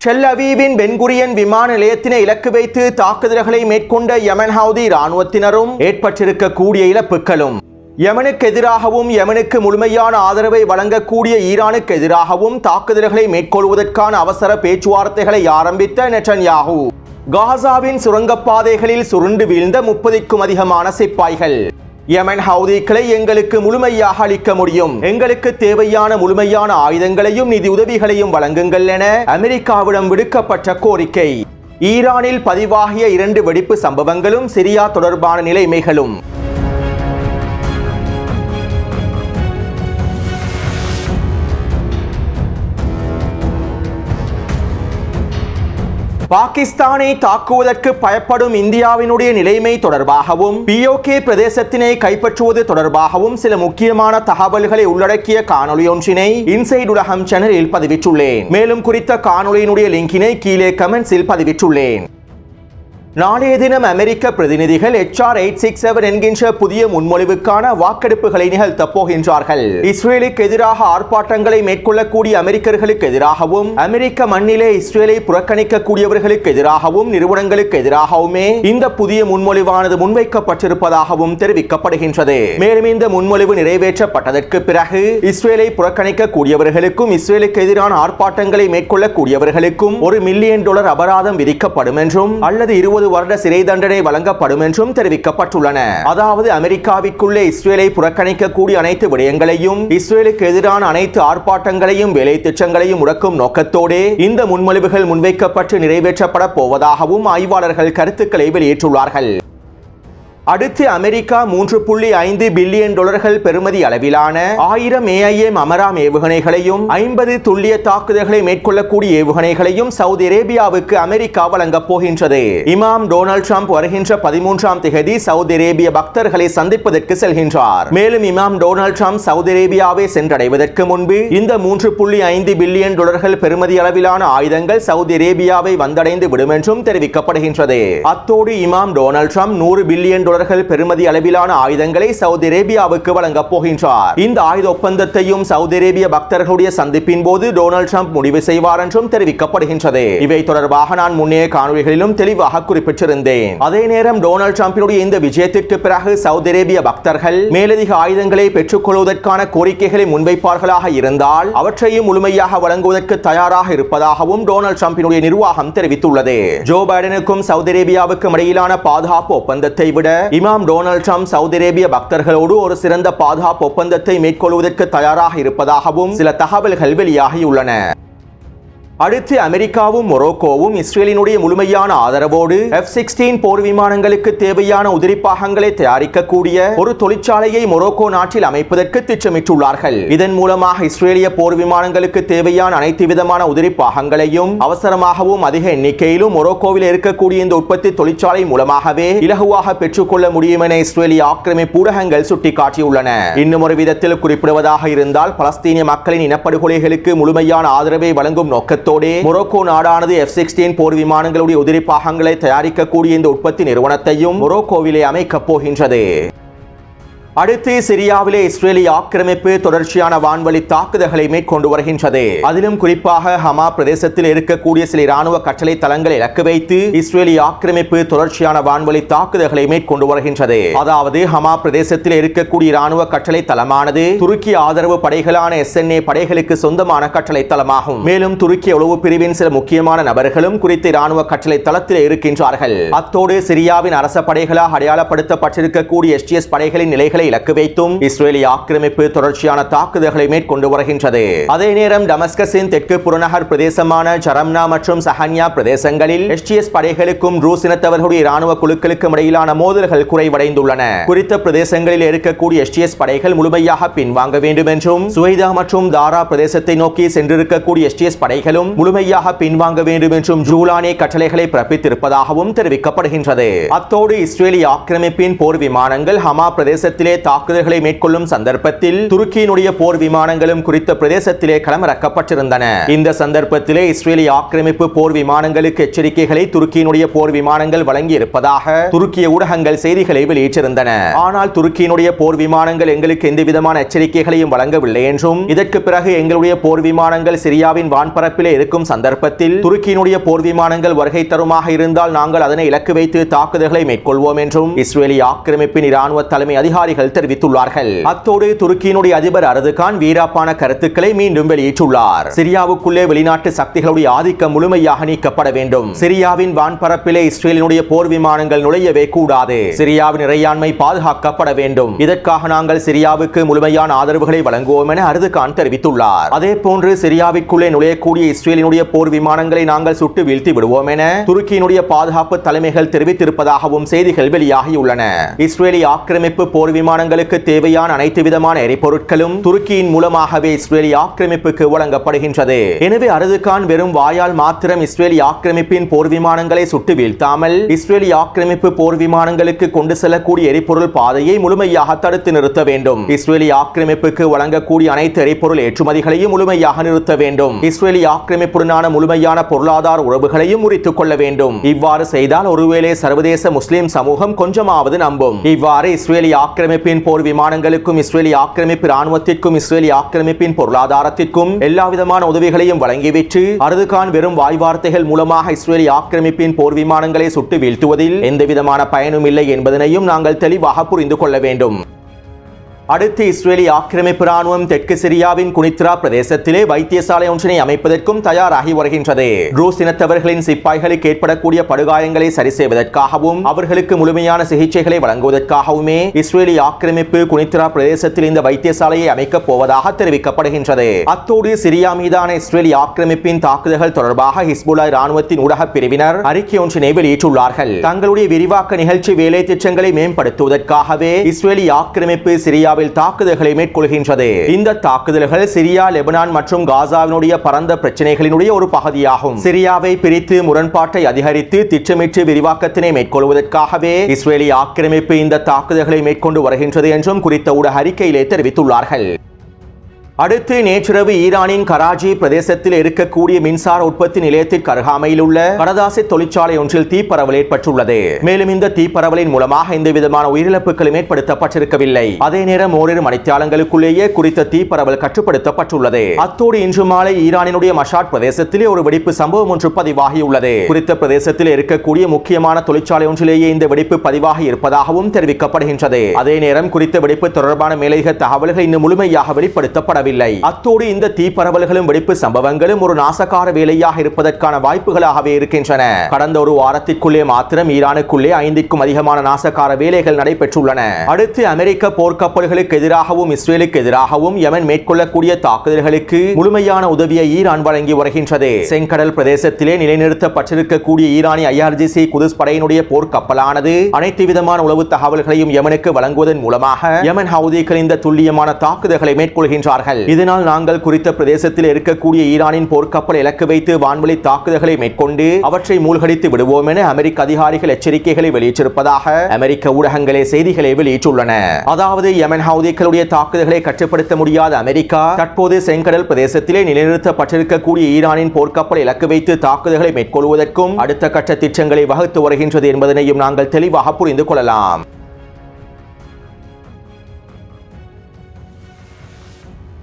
Del அவீவின் pen Kurien விமான நிலையத்தினை இலக்கு வைத்து தாக்குதல்களை மேற்கொண்ட யமன் ஹவுதி இராணுவத்தினரும் ஏற்பட்டிருக்கக்கூடிய இழப்புகளும், யமனுக்கு எதிராகவும் யமனுக்கு முழுமையான ஆதரவை வழங்கக்கூடிய ஈரானுக்கு எதிராகவும் தாக்குதல்களை மேற்கொள்வதற்கான அவசர பேச்சுவார்த்தைகளை ஆரம்பித்த நெட்டன்யாஹூ, காசாவின் சுரங்கப்பாதைகளில் சுருண்டு வீழ்ந்த 30க்கும் அதிகமான சிப்பாய்கள், யமன் ஹவுதிகளை எங்களுக்கு முழுமையாக அளிக்க முடியும், எங்களுக்கு தேவையான முழுமையான ஆயுதங்களையும் நிதி உதவிகளையும் வழங்குங்கள் என அமெரிக்காவிடம் விடுக்கப்பட்ட கோரிக்கை, ஈரானில் பதிவாகிய 2 வெடிப்பு சம்பவங்களும், சிரியா தொடர்பான நிலைமைகளும். பாகிஸ்தானை தாக்குவதற்கு பயப்படும் இந்தியாவினுடைய நிலைமை தொடர்பாகவும், POK பிரதேசத்தினை கைப்பற்றுவது தொடர்பாகவும் சில முக்கியமான தகவல்களை உள்ளடக்கிய காணொலி ஒன்றினை இன்சைட் உலகம் சேனலில் பதிவிட்டுள்ளேன். மேலும் குறித்த காணொலியினுடைய லிங்கினை கீழே கமெண்ட்ஸில் பதிவிட்டுள்ளேன். நாளைய தினம் அமெரிக்க பிரதிநிதிகள் HR 867 என்கின்ற புதிய முன்மொழிவுக்கான வாக்கெடுப்புகளை நிகழ்த்தப் போகின்றார்கள். இஸ்ரேலுக்கு எதிராக ஆர்ப்பாட்டங்களை மேற்கொள்ளக்கூடிய அமெரிக்கர்களுக்கு எதிராகவும், அமெரிக்க மண்ணிலே இஸ்ரேலை புறக்கணிக்கக்கூடியவர்களுக்கு எதிராகவும், நிறுவனங்களுக்கு எதிராகவுமே இந்த புதிய முன்மொழிவானது முன்வைக்கப்பட்டிருப்பதாகவும் தெரிவிக்கப்படுகின்றது. மேலும் இந்த முன்மொழிவு நிறைவேற்றப்பட்டதற்கு பிறகு இஸ்ரேலை புறக்கணிக்கக்கூடியவர்களுக்கும், இஸ்ரேலுக்கு எதிரான ஆர்ப்பாட்டங்களை மேற்கொள்ளக்கூடியவர்களுக்கும் $1 மில்லியன் அபராதம் விதிக்கப்படும் என்றும், அல்லது 20 வருட சிறை தண்டனை வழங்கப்படும் என்றும் தெரிவிக்கப்பட்டுள்ளன. அதாவது அமெரிக்காவிற்குள்ளே இஸ்ரேலை புறக்கணிக்கக்கூடிய அனைத்து விடயங்களையும், இஸ்ரேலுக்கு எதிரான அனைத்து ஆர்ப்பாட்டங்களையும், வேலை திட்டங்களையும் முடக்கும் நோக்கத்தோடு இந்த முன்மொழிவுகள் முன்வைக்கப்பட்டு நிறைவேற்றப்பட போவதாகவும் ஆய்வாளர்கள் கருத்துக்களை வெளியிட்டுள்ளார்கள். அடுத்து அமெரிக்கா $3.5 பில்லியன் பெறுமதி அளவிலான 1000 AIM அமராம் ஏவுகணைகளையும், 50 துல்லிய தாக்குதல்களை மேற்கொள்ளக்கூடிய ஏவுகணைகளையும் சவுதி அரேபியாவுக்கு அமெரிக்கா வழங்கப் போகின்றது. இமாம் டொனால்ட் ட்ரம்ப் வருகின்ற 13ஆம் தேதி சவுதி அரேபிய பக்தர்களை சந்திப்பதற்கு செல்கின்றார். மேலும் இமாம் டொனால்ட் ட்ரம்ப் சவுதி அரேபியாவை சென்றடைவதற்கு முன்பு இந்த $3.5 பில்லியன் பெறுமதி அளவிலான ஆயுதங்கள் சவுதி அரேபியாவை வந்தடைந்து விடும் என்றும் தெரிவிக்கப்படுகின்றது. அத்தோடு இமாம் டொனால்ட் ட்ரம்ப் $100 பில்லியன் பெறுமதி அளவிலான ஆயுதங்களை சவுதி அரேபியாவுக்கு வழங்கப் போகின்றார். இந்த ஆயுத ஒப்பந்தத்தையும் சவுதி அரேபிய பக்தர்களுடைய சந்திப்பின் போது டொனால்ட் ட்ரம்ப் முடிவு செய்வார் என்றும் தெரிவிக்கப்படுகின்றது. இவை தொடர்பாக நான் முன்னைய காணொளிகளிலும் தெளிவாக குறிப்பிட்டிருந்தேன். அதே நேரம் டொனால்ட் ட்ரம்பினுடைய இந்த விஜயத்திற்கு பிறகு சவுதி அரேபிய பக்தர்கள் மேலதிக ஆயுதங்களை பெற்றுக் கொள்வதற்கான கோரிக்கைகளை முன்வைப்பார்களாக இருந்தால் அவற்றையும் முழுமையாக வழங்குவதற்கு தயாராக இருப்பதாகவும் டொனால்ட் ட்ரம்பினுடைய நிர்வாகம் தெரிவித்துள்ளது. ஜோ பைடனுக்கும் சவுதி அரேபியாவுக்கும் இடையிலான பாதுகாப்பு ஒப்பந்தத்தை விட இமாம் டொனால்ட் ட்ரம்ப் சவுதி அரேபிய பக்தர்களோடு ஒரு சிறந்த பாதுகாப்பு ஒப்பந்தத்தை மேற்கொள்வதற்கு தயாராக இருப்பதாகவும் சில தகவல்கள் வெளியாகியுள்ளன. அடுத்து அமெரிக்காவும் மொரோக்கோவும் இஸ்ரேலினுடைய முழுமையான ஆதரவோடு F-16 போர் விமானங்களுக்கு தேவையான உதிரிப்பாகங்களை தயாரிக்கக்கூடிய ஒரு தொழிற்சாலையை மொரோக்கோ நாட்டில் அமைப்பதற்கு திட்டமிட்டுள்ளார்கள். இதன் மூலமாக இஸ்ரேலிய போர் விமானங்களுக்கு தேவையான அனைத்து விதமான உதிரிப்பாகங்களையும் அவசரமாகவும் அதிக எண்ணிக்கையிலும் மொரோக்கோவில் இருக்கக்கூடிய இந்த உற்பத்தி தொழிற்சாலை மூலமாகவே இலகுவாக பெற்றுக்கொள்ள முடியும் என இஸ்ரேலிய ஆக்கிரமிப்பு ஊடகங்கள் சுட்டிக்காட்டியுள்ளன. இன்னும் ஒரு விதத்தில் குறிப்பிடுவதாக இருந்தால், பலஸ்தீனிய மக்களின் இனப்படுகொலைகளுக்கு முழுமையான ஆதரவை வழங்கும் நோக்கத்தில் மொரோக்கோ நாடானது F-16 போர் விமானங்களுடைய உதிரிப்பாகங்களை தயாரிக்கக்கூடிய இந்த உற்பத்தி நிறுவனத்தையும் மொரோக்கோவிலே அமைக்கப் போகின்றது. அடுத்து சிரியாவிலே இஸ்ரேலிய ஆக்கிரமிப்பு தொடர்ச்சியான வான்வழி தாக்குதல்களை மேற்கொண்டு வருகின்றது. அதிலும் குறிப்பாக ஹமா பிரதேசத்தில் இருக்கக்கூடிய சில இராணுவ கட்டளை தளங்களை இலக்கு வைத்து இஸ்ரேலிய ஆக்கிரமிப்பு தொடர்ச்சியான வான்வழி தாக்குதல்களை மேற்கொண்டு வருகின்றது. அதாவது ஹமா பிரதேசத்தில் இருக்கக்கூடிய இராணுவ கட்டளை தளமானது துருக்கி ஆதரவு படைகளான SNA படைகளுக்கு சொந்தமான கட்டளை தளமாகும். மேலும் துருக்கி உளவு பிரிவின் சில முக்கியமான நபர்களும் குறித்த இராணுவ கட்டளை தளத்தில் இருக்கின்றார்கள். அத்தோடு சிரியாவின் அரச படைகளாக அடையாளப்படுத்தப்பட்டிருக்கக்கூடிய STS படைகளின் நிலைகளை இலக்கு வைத்தும் இஸ்ரேலிய ஆக்கிரமிப்பு தொடர்ச்சியான தாக்குதல்களை மேற்கொண்டு வருகின்றது. அதே நேரம் டமஸ்கஸின் தெற்கு புறநகர் பிரதேசமான ஜரம்னா மற்றும் சஹன்யா பிரதேசங்களில் STS படைகளுக்கும் ரூஸ் இனத்தவர்களுடைய இராணுவ குழுக்களுக்கும் இடையிலான மோதல்கள் குறைவடைந்துள்ளன. குறித்த பிரதேசங்களில் இருக்கக்கூடிய STS படைகள் முழுமையாக பின்வாங்க வேண்டும் என்றும், சுவைதா மற்றும் தாரா பிரதேசத்தை நோக்கி சென்றிருக்கக்கூடிய STS படைகளும் முழுமையாக பின்வாங்க வேண்டும் என்றும் ஜூலானே கட்டளைகளை பிறப்பித்திருப்பதாகவும் தெரிவிக்கப்படுகின்றது. அத்தோடு இஸ்ரேலிய ஆக்கிரமிப்பின் போர் விமானங்கள் ஹமா பிரதேசத்திலே பிரதேசத்திலே தாக்குதல்களை மேற்கொள்ளும் சந்தர்ப்பத்தில் துருக்கியினுடைய போர் விமானங்களும் குறித்த பிரதேசத்திலே களமிறக்கப்பட்டிருந்தன. இந்த சந்தர்ப்பத்திலே இஸ்ரேலிய ஆக்கிரமிப்பு போர் விமானங்களுக்கு எச்சரிக்கைகளை துருக்கியினுடைய போர் விமானங்கள் வழங்கி இருப்பதாக துருக்கிய ஊடகங்கள் செய்திகளை வெளியிட்டிருந்தன. ஆனால் துருக்கியினுடைய போர் விமானங்கள் எங்களுக்கு எந்த விதமான எச்சரிக்கைகளையும் வழங்கவில்லை என்றும், இதற்கு பிறகு எங்களுடைய போர் விமானங்கள் சிரியாவின் வான்பரப்பிலே இருக்கும் சந்தர்ப்பத்தில் துருக்கியினுடைய போர் விமானங்கள் வருகை தருமாக இருந்தால் நாங்கள் அதனை இலக்கு வைத்து தாக்குதல்களை மேற்கொள்வோம் என்றும் இஸ்ரேலிய ஆக்கிரமிப்பின் இராணுவ தலைமை அதிகாரிகள் தெரிவித்துள்ளார்கள். அத்தோடு துருக்கியினுடைய அதிபர் அர்துகான் வீராப்பான கருத்துக்களை மீண்டும் வெளியிட்டுள்ளார். சிரியாவுக்குள்ளே வெளிநாட்டு சக்திகளுடைய ஆதிக்கம் முழுமையாக நீக்கப்பட வேண்டும். சிரியாவின் வான்பரப்பிலே இஸ்ரேலினுடைய போர் விமானங்கள் நுழையவே கூடாது. சிரியாவின் இறையாண்மை பாதுகாக்கப்பட வேண்டும். இதற்காக நாங்கள் சிரியாவுக்கு முழுமையான ஆதரவுகளை வழங்குவோம் என அர்துகான் தெரிவித்துள்ளார். அதே போன்று சிரியாவிற்குள்ளே நுழையக்கூடிய இஸ்ரேலினுடைய போர் விமானங்களை நாங்கள் சுட்டு வீழ்த்தி விடுவோம் என துருக்கியினுடைய பாதுகாப்பு தலைமைகள் தெரிவித்திருப்பதாகவும் செய்திகள் வெளியாகியுள்ளன. இஸ்ரேலிய ஆக்கிரமிப்பு போர் விமானங்களுக்கு தேவையான அனைத்து விதமான எரிபொருட்களும் துருக்கியின் மூலமாகவே இஸ்ரேலிய ஆக்கிரமிப்புக்கு வழங்கப்படுகின்றது. எனவே அர்துகான் வெறும் வாயால் மாத்திரம் இஸ்ரேலிய ஆக்கிரமிப்பின் போர் விமானங்களை சுட்டு வீழ்த்தாமல் இஸ்ரேலிய ஆக்கிரமிப்பு போர் விமானங்களுக்கு கொண்டு செல்லக்கூடிய எரிபொருள் பாதையை முழுமையாக தடுத்து நிறுத்த வேண்டும். இஸ்ரேலிய ஆக்கிரமிப்புக்கு வழங்கக்கூடிய அனைத்து எரிபொருள் ஏற்றுமதிகளையும் முழுமையாக நிறுத்த வேண்டும். இஸ்ரேலிய ஆக்கிரமிப்புடனான முழுமையான பொருளாதார உறவுகளையும் முறித்துக் கொள்ள வேண்டும். இவ்வாறு செய்தால் ஒருவேளை சர்வதேச முஸ்லிம் சமூகம் கொஞ்சமாவது நம்பும். இவ்வாறு இஸ்ரேலிய ஆக்கிரமிப்பின் போர் விமானங்களுக்கும் இஸ்ரேலிய ஆக்கிரமிப்பு ராணுவத்திற்கும் இஸ்ரேலிய ஆக்கிரமிப்பின் பொருளாதாரத்திற்கும் எல்லா விதமான உதவிகளையும் வழங்கிவிட்டு அர்துகான் வெறும் வாய் வார்த்தைகள் மூலமாக இஸ்ரேலிய ஆக்கிரமிப்பின் போர் விமானங்களை சுட்டு வீழ்த்துவதில் எந்த விதமான பயனும் இல்லை என்பதனையும் நாங்கள் தெளிவாக புரிந்து கொள்ள வேண்டும். அடுத்து இஸ்ரேலிய ஆக்கிரமிப்பு ராணுவம் தெற்கு சிரியாவின் குனித்ரா பிரதேசத்திலே வைத்தியசாலை ஒன்றினை அமைப்பதற்கும் தயாராகி வருகின்றது. ட்ரூஸ் இனத்தவர்களின் சிப்பாய்களுக்கு ஏற்படக்கூடிய படுகாயங்களை சரி செய்வதற்காகவும் அவர்களுக்கு முழுமையான சிகிச்சைகளை வழங்குவதற்காகவுமே இஸ்ரேலிய ஆக்கிரமிப்பு குனித்ரா பிரதேசத்தில் இந்த வைத்தியசாலையை அமைக்கப் போவதாக தெரிவிக்கப்படுகின்றது. அத்தோடு சிரியா மீதான இஸ்ரேலிய ஆக்கிரமிப்பின் தாக்குதல்கள் தொடர்பாக ஹிஸ்புல்லா ராணுவத்தின் ஊடக பிரிவினர் அறிக்கை ஒன்றினை வெளியிட்டுள்ளார்கள். தங்களுடைய விரிவாக்க நிகழ்ச்சி வேலை திட்டங்களை மேம்படுத்துவதற்காகவே இஸ்ரேலிய ஆக்கிரமிப்பு சிரியா தாக்குதல்களை மேற்கொள்கின்றது. இந்த தாக்குதல்கள் சிரியா, லெபனான் மற்றும் காசாவினுடைய பரந்த பிரச்சனைகளினுடைய ஒரு பகுதியாகும். சிரியாவை பிரித்து முரண்பாட்டை அதிகரித்து திட்டமிட்டு விரிவாக்கத்தினை மேற்கொள்வதற்காகவே இஸ்ரேலிய ஆக்கிரமிப்பு இந்த தாக்குதல்களை மேற்கொண்டு வருகின்றது என்றும் குறித்த ஊடக அறிக்கையிலே தெரிவித்துள்ளார்கள். அடுத்து நேற்றிரவு ஈரானின் கராச்சி பிரதேசத்தில் இருக்கக்கூடிய மின்சார உற்பத்தி நிலையத்திற்கு அருகாமையில் உள்ள கடதாசி தொழிற்சாலை ஒன்றில் தீப்பரவல் ஏற்பட்டுள்ளது. மேலும் இந்த தீப்பரவலின் மூலமாக எந்த விதமான உயிரிழப்புகளும் ஏற்படுத்தப்பட்டிருக்கவில்லை. அதே நேரம் ஓரிரு மணித்தியாலங்களுக்குள்ளேயே குறித்த தீப்பரவல் கட்டுப்படுத்தப்பட்டுள்ளது. அத்தோடு இன்று மாலை ஈரானினுடைய மஷாட் பிரதேசத்திலே ஒரு வெடிப்பு சம்பவம் ஒன்று பதிவாகியுள்ளது. குறித்த பிரதேசத்தில் இருக்கக்கூடிய முக்கியமான தொழிற்சாலை ஒன்றிலேயே இந்த வெடிப்பு பதிவாகி இருப்பதாகவும் தெரிவிக்கப்படுகின்றது. அதே நேரம் குறித்த வெடிப்பு தொடர்பான மேலதிக தகவல்கள் இன்னும் முழுமையாக வெளிப்படுத்தப்பட அத்தோடு இந்த தீப்பரவல்களும் வெடிப்பு சம்பவங்களும் ஒரு நாசகார வேலையாக இருப்பதற்கான வாய்ப்புகளாகவே இருக்கின்றன. கடந்த ஒரு வாரத்திற்குள்ளே மாத்திரம் ஈரானுக்குள்ளே 5க்கும் அதிகமான நாசகார வேலைகள் நடைபெற்றுள்ளன. அடுத்து அமெரிக்க போர்க்கப்பல்களுக்கு எதிராகவும் இஸ்ரேலுக்கு எதிராகவும் யமன் மேற்கொள்ளக்கூடிய தாக்குதல்களுக்கு முழுமையான உதவியை ஈரான் வழங்கி வருகின்றது. செங்கடல் பிரதேசத்திலே நிலைநிறுத்தப்பட்டிருக்கக்கூடிய ஈரானிய IRGC குதுஸ் படையினுடைய போர்க்கப்பலானது அனைத்து விதமான உளவு தகவல்களையும் யமனுக்கு வழங்குவதன் மூலமாக யமன் ஹவுதிகள் இந்த துல்லியமான தாக்குதல்களை மேற்கொள்கின்றார்கள். இதனால் நாங்கள் குறித்த பிரதேசத்தில் இருக்கக்கூடிய ஈரானின் போர்க்கப்பல் இலக்கு வைத்து வான்வழி தாக்குதல்களை மேற்கொண்டு அவற்றை மூழ்கடித்து விடுவோம் என அமெரிக்க அதிகாரிகள் எச்சரிக்கைகளை வெளியிட்டிருப்பதாக அமெரிக்க ஊடகங்களே செய்திகளை வெளியிட்டுள்ளன. அதாவது யமன் ஹவுதிகளுடைய தாக்குதல்களை கட்டுப்படுத்த முடியாத அமெரிக்கா தற்போது செங்கடல் பிரதேசத்திலே நிலைநிறுத்தப்பட்டிருக்கக்கூடிய ஈரானின் போர்க்கப்பல் இலக்கு வைத்து தாக்குதல்களை மேற்கொள்வதற்கும் அடுத்த கட்ட திட்டங்களை வகுத்து வருகின்றது என்பதனையும் நாங்கள் தெளிவாக புரிந்து கொள்ளலாம்.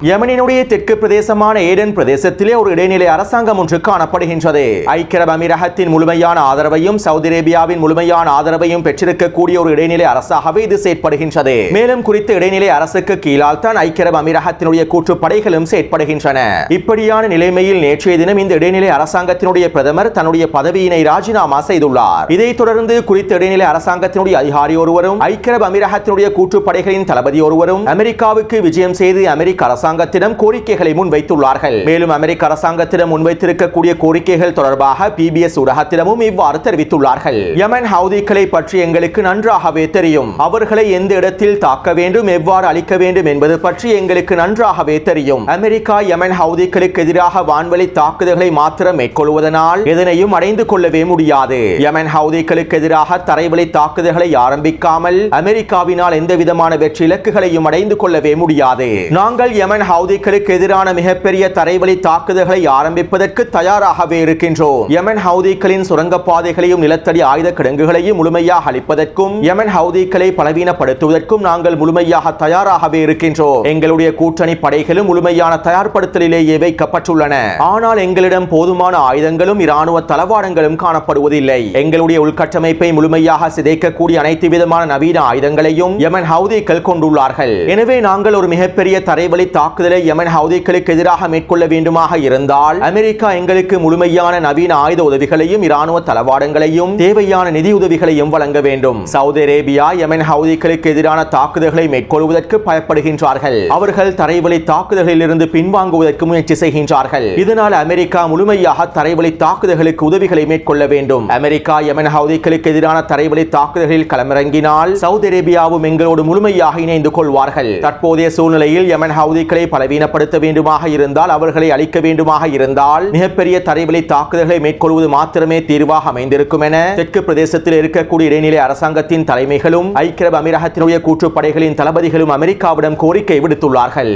யமனினுடைய தெற்கு பிரதேசமான ஏடன் பிரதேசத்திலே ஒரு இடைநிலை அரசாங்கம் ஒன்று காணப்படுகின்றது. ஐக்கிய அரபு அமீரகத்தின் முழுமையான ஆதரவையும் சவுதி அரேபியாவின் முழுமையான ஆதரவையும் பெற்றிருக்கக்கூடிய ஒரு இடைநிலை அரசாகவே இது செயற்படுகின்றது. மேலும் குறித்த இடைநிலை அரசுக்கு கீழால் தான் ஐக்கிய அரபு அமீரகத்தினுடைய கூற்றுப்படைகளும் செயற்படுகின்றன. இப்படியான நிலைமையில் நேற்றைய தினம் இந்த இடைநிலை அரசாங்கத்தினுடைய பிரதமர் தன்னுடைய பதவியினை ராஜினாமா செய்துள்ளார். இதைத் தொடர்ந்து குறித்த இடைநிலை அரசாங்கத்தினுடைய அதிகாரி ஒருவரும் ஐக்கிய அரபு அமீரகத்தினுடைய கூற்றுப்படைகளின் தளபதி ஒருவரும் அமெரிக்காவுக்கு விஜயம் செய்து அமெரிக்க அரசாங்கம் அரசாங்கத்திடம் கோரிக்கைகளை முன்வைத்துள்ளார்கள். மேலும் அமெரிக்க அரசாங்கத்திடம் முன்வைத்திருக்கக்கூடிய கோரிக்கைகள் தொடர்பாக PBS ஊடகத்திடமும் இவ்வாறு தெரிவித்துள்ளார்கள். யமன் ஹவுதிகளை பற்றி எங்களுக்கு நன்றாகவே தெரியும். அவர்களை எந்த இடத்தில் தாக்க வேண்டும், எவ்வாறு அழிக்க வேண்டும் என்பது பற்றி எங்களுக்கு நன்றாகவே தெரியும். அமெரிக்கா யமன் ஹவுதிகளுக்கு எதிராக வான்வழி தாக்குதல்களை மாத்திரம் மேற்கொள்வதனால் எதனையும் அடைந்து கொள்ளவே முடியாது. யமன் ஹவுதிகளுக்கு எதிராக தரைவழி தாக்குதல்களை ஆரம்பிக்காமல் அமெரிக்காவினால் எந்த விதமான வெற்றி இலக்குகளையும் அடைந்து கொள்ளவே முடியாது. நாங்கள் யமன் ஹவுதிகளுக்கு எதிரான மிகப்பெரிய தரைவழி தாக்குதல்களை ஆரம்பிப்பதற்கு தயாராகவே இருக்கின்றோம். யமன் ஹவுதிகளின் சுரங்கப்பாதைகளையும் நிலத்தடி ஆயுத கிடங்குகளையும் முழுமையாக அழிப்பதற்கும் யமன் ஹவுதிகளை பலவீனப்படுத்துவதற்கும் நாங்கள் முழுமையாக தயாராகவே இருக்கின்றோம். எங்களுடைய கூட்டணி படைகளும் முழுமையான தயார்படுத்தலிலேயே வைக்கப்பட்டுள்ளன. ஆனால் எங்களிடம் போதுமான ஆயுதங்களும் இராணுவ தளவாடங்களும் காணப்படுவதில்லை. எங்களுடைய உள்கட்டமைப்பை முழுமையாக சிதைக்கக்கூடிய அனைத்து விதமான நவீன ஆயுதங்களையும் யமன் ஹவுதிகள் கொண்டுள்ளார்கள். எனவே நாங்கள் ஒரு மிகப்பெரிய தரைவழி தாக்குதலை யமன் ஹவுதிகளுக்கு எதிராக மேற்கொள்ள வேண்டுமாக இருந்தால் அமெரிக்கா எங்களுக்கு முழுமையான நவீன ஆயுத உதவிகளையும் இராணுவ தளவாடங்களையும் தேவையான நிதி உதவிகளையும் வழங்க வேண்டும். சவுதி அரேபியா யமன் ஹவுதிகளுக்கு எதிரான தாக்குதல்களை மேற்கொள்வதற்கு பயப்படுகின்றார்கள். அவர்கள் தரைவழி தாக்குதல்களில் இருந்து பின்வாங்குவதற்கு முயற்சி செய்கின்றார்கள். இதனால் அமெரிக்கா முழுமையாக தரைவழி தாக்குதல்களுக்கு உதவிகளை மேற்கொள்ள வேண்டும். அமெரிக்கா யமன் ஹவுதிகளுக்கு எதிரான தரைவழி தாக்குதல்களில் களமிறங்கினால் சவுதி அரேபியாவும் எங்களோடு முழுமையாக இணைந்து கொள்வார்கள். தற்போதைய சூழ்நிலையில் யமன் ஹவுதிகளை பலவீனப்படுத்த வேண்டுமாக இருந்தால், அவர்களை அழிக்க வேண்டுமாக இருந்தால் மிகப்பெரிய தரைவழி தாக்குதல்களை மேற்கொள்வது மாத்திரமே தீர்வாக அமைந்திருக்கும் என தெற்கு பிரதேசத்தில் இருக்கக்கூடிய இடைநிலை அரசாங்கத்தின் தலைமைகளும் ஐக்கிய அரபு அமீரகத்தினுடைய கூட்டுப்படைகளின் தளபதிகளும் அமெரிக்காவிடம் கோரிக்கை விடுத்துள்ளார்கள்.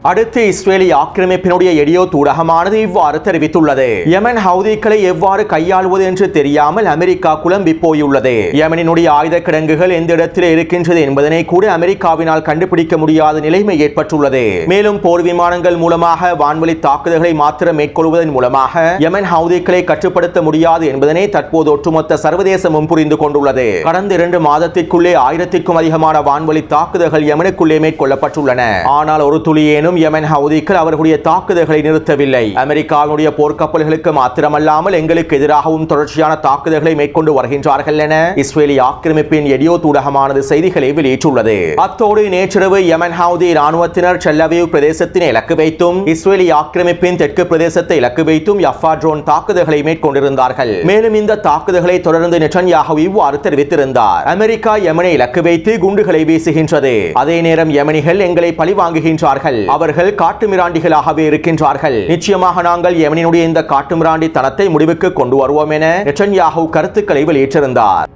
அடுத்து இஸ்ரேலி ஆக்கிரமிப்பினுடைய எடியோ ஊடகமானது இவ்வாறு தெரிவித்துள்ளது. யமன் ஹவுதிகளை எவ்வாறு கையாள்வது என்று தெரியாமல் அமெரிக்கா குழம்பி போயுள்ளது. யமனினுடைய ஆயுத கிடங்குகள் எந்த இடத்தில் இருக்கின்றது என்பதனை கூட அமெரிக்காவினால் கண்டுபிடிக்க முடியாத நிலைமை ஏற்பட்டுள்ளது. மேலும் போர் விமானங்கள் மூலமாக வான்வழி தாக்குதல்களை மாத்திரம் மேற்கொள்வதன் மூலமாக யமன் ஹவுதிகளை கட்டுப்படுத்த முடியாது என்பதனை தற்போது ஒட்டுமொத்த சர்வதேசமும் புரிந்து கொண்டுள்ளது. கடந்த 2 மாதத்திற்குள்ளே 1000க்கும் அதிகமான வான்வழி தாக்குதல்கள் யமனுக்குள்ளே மேற்கொள்ளப்பட்டுள்ளன. ஆனால் ஒரு துளியேனும் யமன் ஹவுதிகள் அவர்களுடைய தாக்குதல்களை நிறுத்தவில்லை. அமெரிக்காவுடைய போர்க்கப்பல்களுக்கு மாத்திரமல்லாமல் எங்களுக்கு எதிராகவும் தொடர்ச்சியான தாக்குதல்களை மேற்கொண்டு வருகின்றார்கள் என இஸ்ரேலி ஆக்கிரமிப்பின் எடியோ ஊடகமானது செய்திகளை வெளியிட்டுள்ளது. அத்தோடு நேற்றிரவு யமன் ஹவுதி ராணுவத்தினர் டெல் அவீவ் பிரதேசத்தினை இலக்கு வைத்தும் இஸ்ரேலி ஆக்கிரமிப்பின் தெற்கு பிரதேசத்தை இலக்கு வைத்தும் யஃபா ட்ரோன் தாக்குதல்களை மேற்கொண்டிருந்தார்கள். மேலும் இந்த தாக்குதல்களை தொடர்ந்து நெட்டன்யாஹு இவ்வாறு தெரிவித்திருந்தார். அமெரிக்கா யமனை இலக்கு வைத்து குண்டுகளை வீசுகின்றது. அதே நேரம் யமனிகள் எங்களை பழிவாங்குகின்றார்கள். அவர்கள் காட்டுமிராண்டிகளாகவே இருக்கின்றார்கள். நிச்சயமாக நாங்கள் யமனினுடைய இந்த காட்டுமிராண்டி தனத்தை முடிவுக்கு கொண்டு வருவோம் என நெட்டன்யாஹு கருத்துக்களை வெளியிட்டிருந்தார்.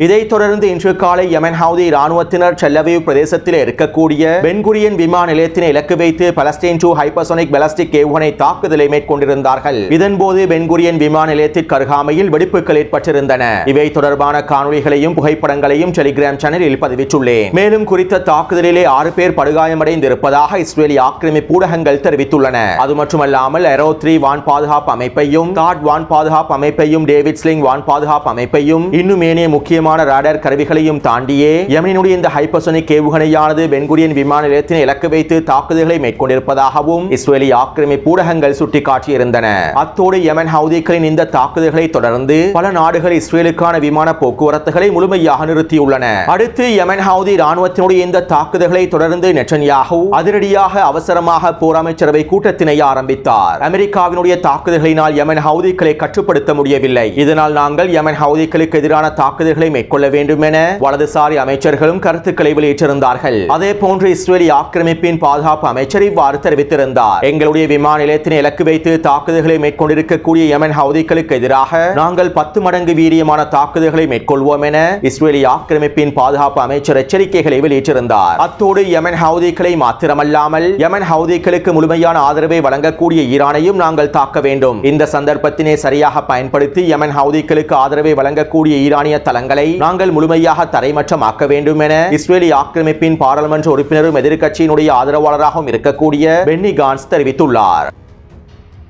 இதைத் தொடர்ந்து இன்று காலை யமன் ஹவுதி ராணுவத்தினர் டெல் அவீவ் பிரதேசத்தில் இருக்கக்கூடிய பென்குரியன் விமான நிலையத்தினை இலக்கு வைத்து பலஸ்தீன் 2 ஹைப்பர்சோனிக் பாலிஸ்டிக் ஏவுகணை தாக்குதலை மேற்கொண்டிருந்தார்கள். இதன்போது பென்குரியன் விமான நிலையத்திற்கு அருகாமையில் வெடிப்புகள் ஏற்பட்டிருந்தன. இவை தொடர்பான காணொளிகளையும் புகைப்படங்களையும் டெலிகிராம் சேனலில் பதிவிட்டுள்ளேன். மேலும் குறித்த தாக்குதலிலே 6 பேர் படுகாயமடைந்திருப்பதாக இஸ்ரேலி ஆக்கிரமிப்பு ஊடகங்கள் தெரிவித்துள்ளன. அது மட்டுமல்லாமல் ஏரோ 3 வான் பாதுகாப்பு அமைப்பையும், தாட் வான் பாதுகாப்பு அமைப்பையும், டேவிட் ஸ்லிங் வான் பாதுகாப்பு அமைப்பையும், இன்னும் ஏனைய முக்கிய ராடார் கருவிகளையும் தாண்டியே யமனினுடைய இந்த ஹைப்பர்சோனிக் ஏவுகணையானது பென்குரியன் விமான நிலையத்தினை இலக்கு வைத்து தாக்குதல்களை மேற்கொண்டிருப்பதாகவும் இஸ்ரேலி ஆக்கிரமிப்பு ஊடகங்கள் சுட்டிக்காட்டியிருந்தன. அத்தோடு யமன் ஹவுதிகளின் இந்த தாக்குதல்களை தொடர்ந்து பல நாடுகள் இஸ்ரேலுக்கான விமான போக்குவரத்துகளை முழுமையாக நிறுத்தியுள்ளன. அடுத்து யமன் ஹவுதி ராணுவத்தினுடைய இந்த தாக்குதல்களை தொடர்ந்து நெட்டன்யாஹு அதிரடியாக அவசரமாக போர் அமைச்சரவை கூட்டத்தினை ஆரம்பித்தார். அமெரிக்காவினுடைய தாக்குதல்களினால் யமன் ஹவுதிகளை கட்டுப்படுத்த முடியவில்லை. இதனால் நாங்கள் யமன் ஹவுதிகளுக்கு எதிரான தாக்குதல்களை மேற்கொள்ள வேண்டும் என வலதுசாரி அமைச்சர்களும் கருத்துக்களை வெளியிட்டிருந்தார்கள். அதே போன்று இஸ்ரேலி ஆக்கிரமிப்பின் பாதுகாப்பு அமைச்சர் இவ்வாறு தெரிவித்திருந்தார். எங்களுடைய விமான நிலையத்தினை இலக்கு வைத்து தாக்குதல்களை மேற்கொண்டிருக்கக்கூடிய யமன் ஹவுதிகளுக்கு எதிராக நாங்கள் 10 மடங்கு வீரியமான தாக்குதல்களை மேற்கொள்வோம் என இஸ்ரேலி ஆக்கிரமிப்பின் பாதுகாப்பு அமைச்சர் எச்சரிக்கைகளை வெளியிட்டிருந்தார். அத்தோடு யமன் ஹவுதிகளை மாத்திரமல்லாமல் யமன் ஹவுதிகளுக்கு முழுமையான ஆதரவை வழங்கக்கூடிய ஈரானையும் நாங்கள் தாக்க வேண்டும். இந்த சந்தர்ப்பத்தினை சரியாக பயன்படுத்தி யமன் ஹவுதிகளுக்கு ஆதரவை வழங்கக்கூடிய ஈரானிய தளங்களை நாங்கள் முழுமையாக தரைமட்டமாக்க வேண்டும் என இஸ்ரேலி ஆக்கிரமிப்பின் பாராளுமன்ற உறுப்பினரும் எதிர்க்கட்சியினுடைய ஆதரவாளராகவும் இருக்கக்கூடிய பென்னி கான்ஸ் தெரிவித்துள்ளார்.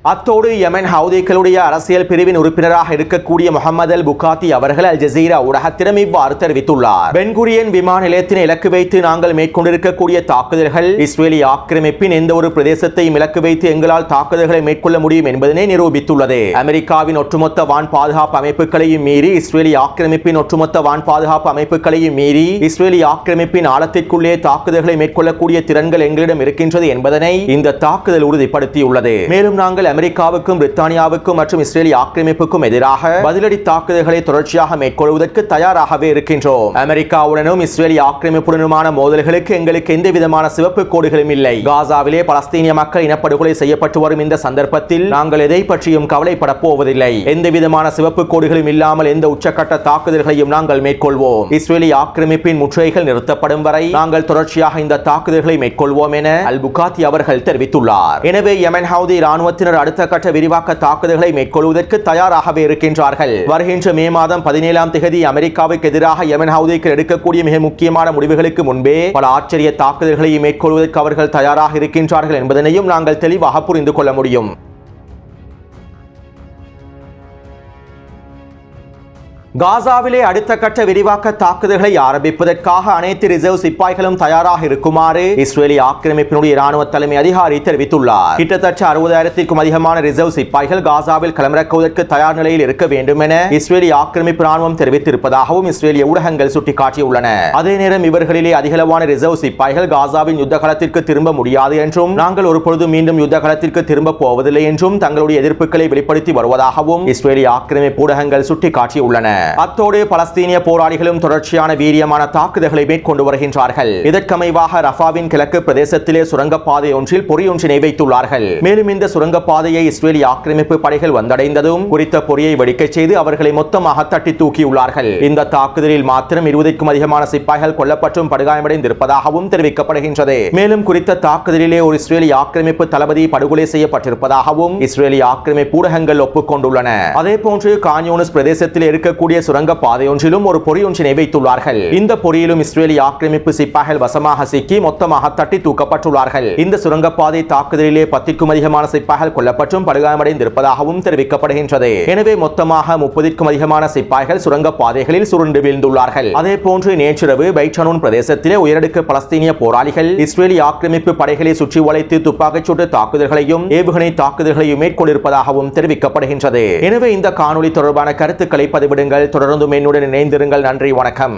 அத்தோடு யமன் ஹவுதிகளுடைய அரசியல் பிரிவின் உறுப்பினராக இருக்கக்கூடிய முகமது அல் புகாத்தி அவர்கள் அல் ஜசீரா ஊடகத்திடம் இவ்வாறு தெரிவித்துள்ளார். பென்குரியன் விமான நிலையத்தினை இலக்கு வைத்து நாங்கள் மேற்கொண்டிருக்கக்கூடிய தாக்குதல்கள் இஸ்ரேலிய ஆக்கிரமிப்பின் எந்த ஒரு பிரதேசத்தையும் இலக்கு வைத்து எங்களால் தாக்குதல்களை மேற்கொள்ள முடியும் என்பதனை நிரூபித்துள்ளது. அமெரிக்காவின் ஒட்டுமொத்த வான் பாதுகாப்பு அமைப்புகளையும் மீறி இஸ்ரேலிய ஆக்கிரமிப்பின் ஒட்டுமொத்த வான் பாதுகாப்பு அமைப்புகளையும் மீறி இஸ்ரேலிய ஆக்கிரமிப்பின் ஆழத்திற்குள்ளே தாக்குதல்களை மேற்கொள்ளக்கூடிய திறன்கள் எங்களிடம் இருக்கின்றது என்பதனை இந்த தாக்குதல் உறுதிப்படுத்தியுள்ளது. மேலும் நாங்கள் அமெரிக்காவுக்கும் பிரித்தானியாவுக்கும் மற்றும் இஸ்ரேலிய ஆக்கிரமிப்புக்கும் எதிராக பதிலடி தாக்குதல்களை தொடர்ச்சியாக மேற்கொள்வதற்கு தயாராகவே இருக்கின்றோம். அமெரிக்காவுடனும் இஸ்ரேலிய ஆக்கிரமிப்புடனுமான மோதல்களுக்கு எங்களுக்கு எந்த விதமான சிவப்பு கோடுகளும் இல்லை. காசாவிலே பலஸ்தீனிய மக்கள் இனப்படுகொலை செய்யப்பட்டு வரும் இந்த சந்தர்ப்பத்தில் நாங்கள் எதை பற்றியும் கவலைப்பட போவதில்லை. எந்த விதமான சிவப்பு கோடுகளும் இல்லாமல் எந்த உச்சக்கட்ட தாக்குதல்களையும் நாங்கள் மேற்கொள்வோம். இஸ்ரேலிய ஆக்கிரமிப்பின் முற்றுகைகள் நிறுத்தப்படும் வரை நாங்கள் தொடர்ச்சியாக இந்த தாக்குதல்களை மேற்கொள்வோம் என அல் புகாத்தி அவர்கள் தெரிவித்துள்ளார். எனவே யமன் ஹவுதி ராணுவத்தினர் அடுத்த கட்ட விரிவாக்க தாக்குதல்களை மேற்கொள்வதற்கு தயாராகவே இருக்கின்றார்கள். வருகின்ற மே மாதம் 17ஆம் தேதி அமெரிக்காவுக்கு எதிராக யமன் ஹவுதிகள் எடுக்கக்கூடிய மிக முக்கியமான முடிவுகளுக்கு முன்பே பல ஆச்சரிய தாக்குதல்களை மேற்கொள்வதற்கு அவர்கள் தயாராக இருக்கின்றார்கள் என்பதனையும் நாங்கள் தெளிவாக புரிந்து கொள்ள முடியும். காசாவிலே அடுத்த கட்ட விரிவாக்க தாக்குதல்களை ஆரம்பிப்பதற்காக அனைத்து ரிசர்வ் சிப்பாய்களும் தயாராக இருக்குமாறு இஸ்ரேலிய ஆக்கிரமிப்பினுடைய இராணுவ தலைமை அதிகாரி தெரிவித்துள்ளார். கிட்டத்தட்ட 60,000க்கும் அதிகமான ரிசர்வ் சிப்பாய்கள் காசாவில் களமிறக்குவதற்கு தயார் நிலையில் இருக்க வேண்டும் என இஸ்ரேலிய ஆக்கிரமிப்பு ராணுவம் தெரிவித்திருப்பதாகவும் இஸ்ரேலிய ஊடகங்கள் சுட்டிக்காட்டியுள்ளன. அதே நேரம் இவர்களிலே அதிகளவான ரிசர்வ் சிப்பாய்கள் காசாவின் யுத்த களத்திற்கு திரும்ப முடியாது என்றும் நாங்கள் ஒரு பொழுது மீண்டும் யுத்த களத்திற்கு திரும்ப போவதில்லை என்றும் தங்களுடைய எதிர்ப்புகளை வெளிப்படுத்தி வருவதாகவும் இஸ்ரேலிய ஆக்கிரமிப்பு ஊடகங்கள் சுட்டிக்காட்டியுள்ளன. அத்தோடு பலஸ்தீனிய போராளிகளும் தொடர்ச்சியான வீரியமான தாக்குதல்களை மேற்கொண்டு வருகின்றார்கள். இதற்கமைவாக ரஃபாவின் கிழக்கு பிரதேசத்திலே சுரங்கப்பாதை ஒன்றில் பொறியொன்றினை வைத்துள்ளார்கள். மேலும் இந்த சுரங்கப்பாதையை இஸ்ரேலிய ஆக்கிரமிப்பு படைகள் வந்தடைந்ததும் குறித்த பொறியை வெடிக்கச் செய்து அவர்களை மொத்தமாக தட்டி தூக்கியுள்ளார்கள். இந்த தாக்குதலில் மாத்திரம் 20க்கும் அதிகமான சிப்பாய்கள் கொல்லப்பட்டும் படுகாயமடைந்திருப்பதாகவும் தெரிவிக்கப்படுகின்றது. மேலும் குறித்த தாக்குதலிலே ஒரு இஸ்ரேலிய ஆக்கிரமிப்பு தளபதி படுகொலை செய்யப்பட்டிருப்பதாகவும் இஸ்ரேலிய ஆக்கிரமிப்பு ஊடகங்கள் ஒப்புக்கொண்டுள்ளன. அதே போன்று கான்யூனிஸ் பிரதேசத்தில் இருக்கக்கூடிய சுரங்க பாதையொன்றிலும் ஒரு பொறியொன்றினை வைத்துள்ளார்கள். இந்த பொறியிலும் இஸ்ரேலிய ஆக்கிரமிப்பு சிப்பாய்கள் வசமாக சிக்கி மொத்தமாக தட்டி தூக்கப்பட்டுள்ளார்கள். இந்த சுரங்கப்பாதை தாக்குதலிலே 10க்கும் அதிகமான சிப்பாய்கள் கொல்லப்பட்டும் படுகாயமடைந்திருப்பதாகவும் தெரிவிக்கப்படுகின்றது. எனவே மொத்தமாக 30க்கும் அதிகமான சிப்பாய்கள் சுரங்கப்பாதைகளில் சுருண்டு வீழ்ந்துள்ளார்கள். அதே போன்று நேற்றிரவு பைட்-ஷானூன் பிரதேசத்திலே உயரடுக்கு பலஸ்தீனிய போராளிகள் இஸ்ரேலிய ஆக்கிரமிப்பு படைகளை சுற்றி வளைத்து துப்பாக்கிச்சூட்டு தாக்குதல்களையும் ஏவுகணை தாக்குதல்களையும் மேற்கொண்டிருப்பதாகவும் தெரிவிக்கப்படுகின்றது. எனவே இந்த காணொளி தொடர்பான கருத்துக்களை பதிவிடுங்கள். தொடர்ந்து என்னுடன் இணைந்திருங்கள். நன்றி, வணக்கம்.